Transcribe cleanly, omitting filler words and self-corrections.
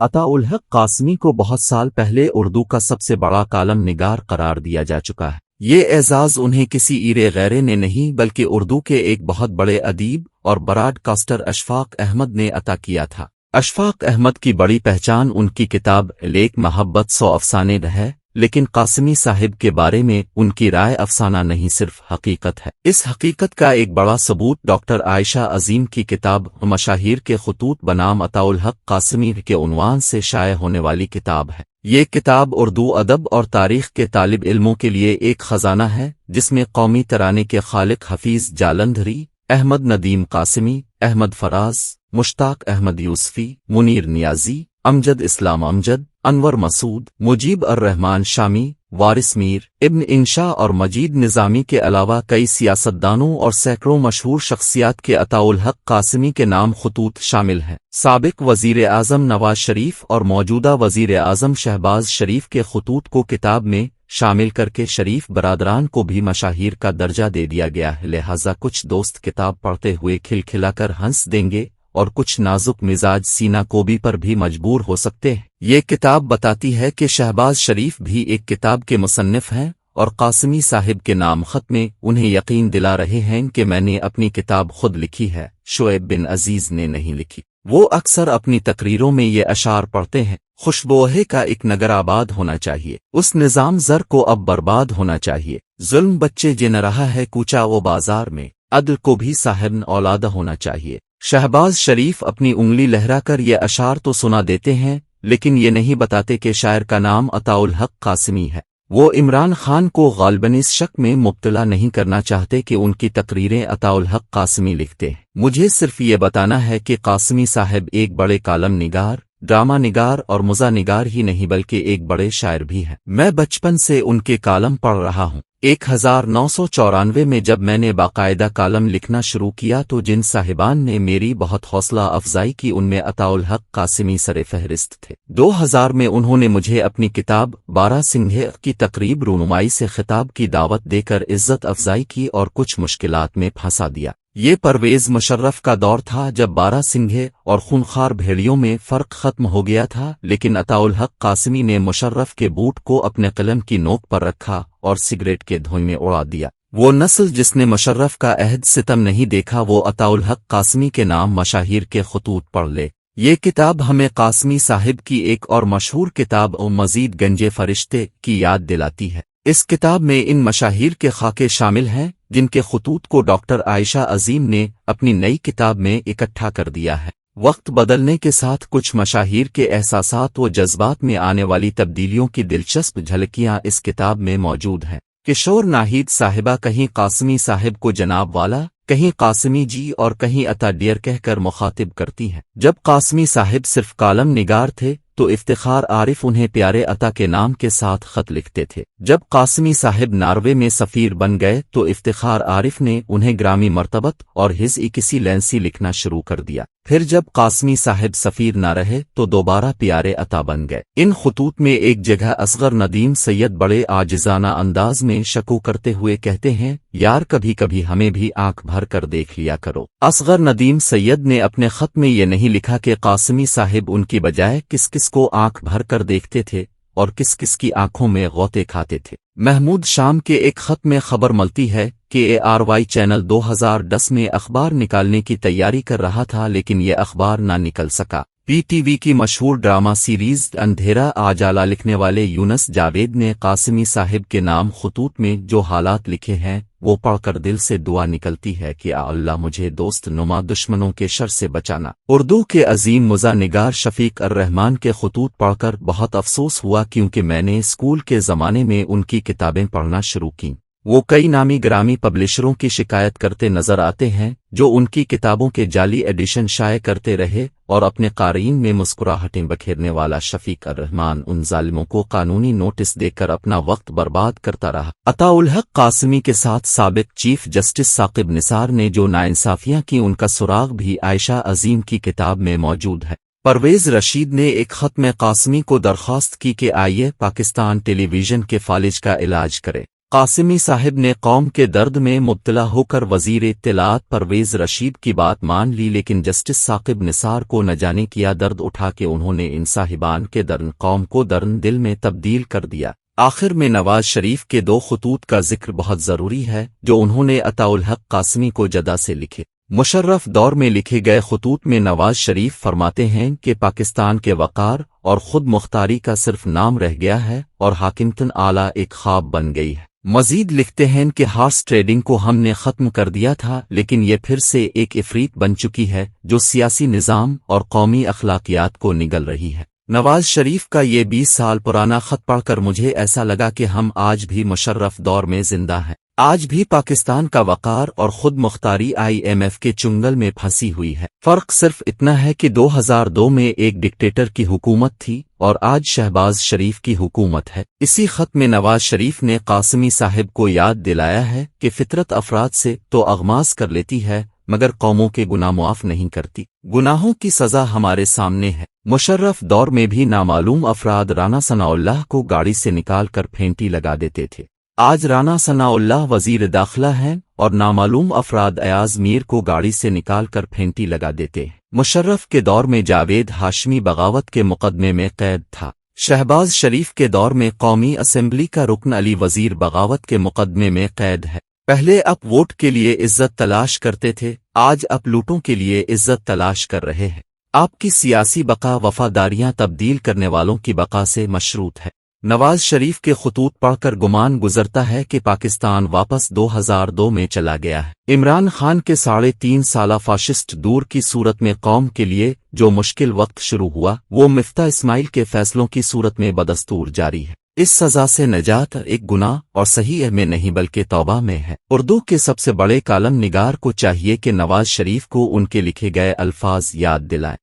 عطاء الحق قاسمی کو بہت سال پہلے اردو کا سب سے بڑا کالم نگار قرار دیا جا چکا ہے۔ یہ اعزاز انہیں کسی ایرے غیرے نے نہیں بلکہ اردو کے ایک بہت بڑے ادیب اور براڈ کاسٹر اشفاق احمد نے عطا کیا تھا۔ اشفاق احمد کی بڑی پہچان ان کی کتاب لیک محبت 100 افسانے ہے، لیکن قاسمی صاحب کے بارے میں ان کی رائے افسانہ نہیں صرف حقیقت ہے۔ اس حقیقت کا ایک بڑا ثبوت ڈاکٹر عائشہ عظیم کی کتاب مشاہیر کے خطوط بنام عطاء الحق قاسمی کے عنوان سے شائع ہونے والی کتاب ہے۔ یہ کتاب اردو ادب اور تاریخ کے طالب علموں کے لیے ایک خزانہ ہے، جس میں قومی ترانے کے خالق حفیظ جالندھری، احمد ندیم قاسمی، احمد فراز، مشتاق احمد یوسفی، منیر نیازی، امجد اسلام امجد، انور مسعود، مجیب الرحمن شامی، وارث میر، ابن انشا اور مجید نظامی کے علاوہ کئی سیاستدانوں اور سینکڑوں مشہور شخصیات کے عطاء الحق قاسمی کے نام خطوط شامل ہیں۔ سابق وزیر اعظم نواز شریف اور موجودہ وزیر اعظم شہباز شریف کے خطوط کو کتاب میں شامل کر کے شریف برادران کو بھی مشاہیر کا درجہ دے دیا گیا ہے، لہذا کچھ دوست کتاب پڑھتے ہوئے کھلکھلا کر ہنس دیں گے اور کچھ نازک مزاج سینہ کوبی پر بھی مجبور ہو سکتے ہیں۔ یہ کتاب بتاتی ہے کہ شہباز شریف بھی ایک کتاب کے مصنف ہیں اور قاسمی صاحب کے نام خط میں انہیں یقین دلا رہے ہیں کہ میں نے اپنی کتاب خود لکھی ہے، شعیب بن عزیز نے نہیں لکھی۔ وہ اکثر اپنی تقریروں میں یہ اشعار پڑھتے ہیں: خوشبوئے کا ایک نگر آباد ہونا چاہیے، اس نظام زر کو اب برباد ہونا چاہیے، ظلم بچے جن رہا ہے کوچا و بازار میں، عدل کو بھی صاحب اولادہ ہونا چاہیے۔ شہباز شریف اپنی انگلی لہرا کر یہ اشعار تو سنا دیتے ہیں، لیکن یہ نہیں بتاتے کہ شاعر کا نام عطاء الحق قاسمی ہے۔ وہ عمران خان کو غالباً اس شک میں مبتلا نہیں کرنا چاہتے کہ ان کی تقریریں عطاء الحق قاسمی لکھتے ہیں۔ مجھے صرف یہ بتانا ہے کہ قاسمی صاحب ایک بڑے کالم نگار، ڈرامہ نگار اور مزاح نگار ہی نہیں بلکہ ایک بڑے شاعر بھی ہیں۔ میں بچپن سے ان کے کالم پڑھ رہا ہوں۔ 1994 میں جب میں نے باقاعدہ کالم لکھنا شروع کیا تو جن صاحبان نے میری بہت حوصلہ افزائی کی ان میں عطاء الحق قاسمی سر فہرست تھے۔ 2000 میں انہوں نے مجھے اپنی کتاب 12 سنگھے کی تقریب رونمائی سے خطاب کی دعوت دے کر عزت افزائی کی اور کچھ مشکلات میں پھنسا دیا۔ یہ پرویز مشرف کا دور تھا جب 12 سنگھے اور خونخوار بھیڑیوں میں فرق ختم ہو گیا تھا، لیکن عطاء الحق قاسمی نے مشرف کے بوٹ کو اپنے قلم کی نوک پر رکھا اور سگریٹ کے دھوئیں میں اڑا دیا۔ وہ نسل جس نے مشرف کا عہد ستم نہیں دیکھا وہ عطاء الحق قاسمی کے نام مشاہیر کے خطوط پڑھ لے۔ یہ کتاب ہمیں قاسمی صاحب کی ایک اور مشہور کتاب مزید گنجے فرشتے کی یاد دلاتی ہے۔ اس کتاب میں ان مشاہیر کے خاکے شامل ہیں جن کے خطوط کو ڈاکٹر عائشہ عظیم نے اپنی نئی کتاب میں اکٹھا کر دیا ہے۔ وقت بدلنے کے ساتھ کچھ مشاہیر کے احساسات و جذبات میں آنے والی تبدیلیوں کی دلچسپ جھلکیاں اس کتاب میں موجود ہیں۔ کشور ناہید صاحبہ کہیں قاسمی صاحب کو جناب والا، کہیں قاسمی جی اور کہیں عطا ڈیئر کہہ کر مخاطب کرتی ہیں۔ جب قاسمی صاحب صرف کالم نگار تھے تو افتخار عارف انہیں پیارے عطا کے نام کے ساتھ خط لکھتے تھے۔ جب قاسمی صاحب ناروے میں سفیر بن گئے تو افتخار عارف نے انہیں گرامی مرتبت اور ہز کسی لینسی لکھنا شروع کر دیا۔ پھر جب قاسمی صاحب سفیر نہ رہے تو دوبارہ پیارے عطا بن گئے۔ ان خطوط میں ایک جگہ اصغر ندیم سید بڑے عاجزانہ انداز میں شکو کرتے ہوئے کہتے ہیں: یار کبھی کبھی ہمیں بھی آنکھ بھر کر دیکھ لیا کرو۔ اصغر ندیم سید نے اپنے خط میں یہ نہیں لکھا کہ قاسمی صاحب ان کی بجائے کس کس کو آنکھ بھر کر دیکھتے تھے اور کس کس کی آنکھوں میں غوطے کھاتے تھے۔ محمود شام کے ایک خط میں خبر ملتی ہے کہ ARY چینل 2010 میں اخبار نکالنے کی تیاری کر رہا تھا لیکن یہ اخبار نہ نکل سکا۔ PTV کی مشہور ڈرامہ سیریز اندھیرا آجالا لکھنے والے یونس جاوید نے قاسمی صاحب کے نام خطوط میں جو حالات لکھے ہیں وہ پڑھ کر دل سے دعا نکلتی ہے کہ اللہ مجھے دوست نما دشمنوں کے شر سے بچانا۔ اردو کے عظیم مزاح نگار شفیق الرحمن کے خطوط پڑھ کر بہت افسوس ہوا کیونکہ میں نے اسکول کے زمانے میں ان کی کتابیں پڑھنا شروع کیں۔ وہ کئی نامی گرامی پبلشروں کی شکایت کرتے نظر آتے ہیں جو ان کی کتابوں کے جعلی ایڈیشن شائع کرتے رہے اور اپنے قارئین میں مسکراہٹیں بکھیرنے والا شفیق الرحمن ان ظالموں کو قانونی نوٹس دے کر اپنا وقت برباد کرتا رہا۔ عطاء الحق قاسمی کے ساتھ سابق چیف جسٹس ثاقب نثار نے جو ناانصافیاں کی ان کا سراغ بھی عائشہ عظیم کی کتاب میں موجود ہے۔ پرویز رشید نے ایک خط میں قاسمی کو درخواست کی کہ آئیے پاکستان ٹیلی ویژن کے فالج کا علاج کرے۔ قاسمی صاحب نے قوم کے درد میں مبتلا ہو کر وزیر اطلاعات پرویز رشید کی بات مان لی، لیکن جسٹس ثاقب نثار کو نہ جانے کیا درد اٹھا کے انہوں نے ان صاحبان کے درن قوم کو درن دل میں تبدیل کر دیا۔ آخر میں نواز شریف کے دو خطوط کا ذکر بہت ضروری ہے جو انہوں نے عطاء الحق قاسمی کو جدہ سے لکھے۔ مشرف دور میں لکھے گئے خطوط میں نواز شریف فرماتے ہیں کہ پاکستان کے وقار اور خود مختاری کا صرف نام رہ گیا ہے اور حاکمتن اعلیٰ ایک خواب بن گئی ہے۔ مزید لکھتے ہیں کہ ہارس ٹریڈنگ کو ہم نے ختم کر دیا تھا، لیکن یہ پھر سے ایک افریت بن چکی ہے جو سیاسی نظام اور قومی اخلاقیات کو نگل رہی ہے۔ نواز شریف کا یہ 20 سال پرانا خط پڑھ کر مجھے ایسا لگا کہ ہم آج بھی مشرف دور میں زندہ ہیں۔ آج بھی پاکستان کا وقار اور خود مختاری IMF کے چنگل میں پھنسی ہوئی ہے۔ فرق صرف اتنا ہے کہ 2002 میں ایک ڈکٹیٹر کی حکومت تھی اور آج شہباز شریف کی حکومت ہے۔ اسی خط میں نواز شریف نے قاسمی صاحب کو یاد دلایا ہے کہ فطرت افراد سے تو اغماس کر لیتی ہے مگر قوموں کے گناہ معاف نہیں کرتی۔ گناہوں کی سزا ہمارے سامنے ہے۔ مشرف دور میں بھی نامعلوم افراد رانا ثناء اللہ کو گاڑی سے نکال کر پھینٹی لگا دیتے تھے۔ آج رانا ثناء اللہ وزیر داخلہ ہیں اور نامعلوم افراد ایاز میر کو گاڑی سے نکال کر پھینٹی لگا دیتے ہیں۔ مشرف کے دور میں جاوید ہاشمی بغاوت کے مقدمے میں قید تھا۔ شہباز شریف کے دور میں قومی اسمبلی کا رکن علی وزیر بغاوت کے مقدمے میں قید ہے۔ پہلے اپ ووٹ کے لیے عزت تلاش کرتے تھے، آج اپ لوٹوں کے لیے عزت تلاش کر رہے ہیں۔ آپ کی سیاسی بقا وفاداریاں تبدیل کرنے والوں کی بقا سے مشروط ہے۔ نواز شریف کے خطوط پڑھ کر گمان گزرتا ہے کہ پاکستان واپس 2002 میں چلا گیا ہے۔ عمران خان کے 3.5 سالہ فاشسٹ دور کی صورت میں قوم کے لیے جو مشکل وقت شروع ہوا وہ مفتاح اسماعیل کے فیصلوں کی صورت میں بدستور جاری ہے۔ اس سزا سے نجات ایک گناہ اور صحیح میں نہیں بلکہ توبہ میں ہے۔ اردو کے سب سے بڑے کالم نگار کو چاہیے کہ نواز شریف کو ان کے لکھے گئے الفاظ یاد دلائیں۔